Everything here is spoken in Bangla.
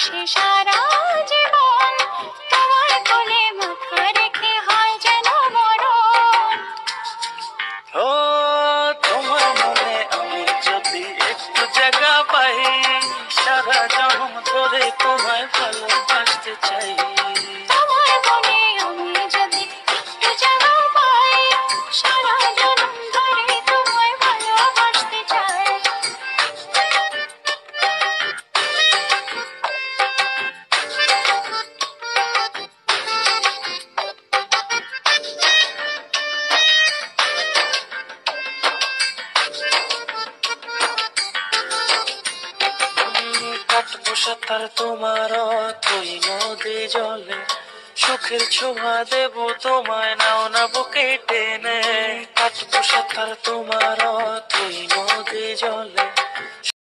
ভালোবাসি সারা জীবন, তোমার কোলে মাথা রেখে হয় যেন মরণ। ও তোমার মনে আমি যদি একটু জায়গা পাই, সারা জন্ম ধরে তোমায় ভালোবাসতে চাই। তোমার মনে আমি যদি একটু জায়গা পাই, সারা জন্ম ধরে তোমায় ভালোবাসতে চাই। কাটবো সাঁতার তোমার তুই নদী জলে, সুখের ছোঁয়া দেবো তোমায়, নাও না বুকে টেনে। কাটবো সাঁতার তোমার তুই নদী জলে,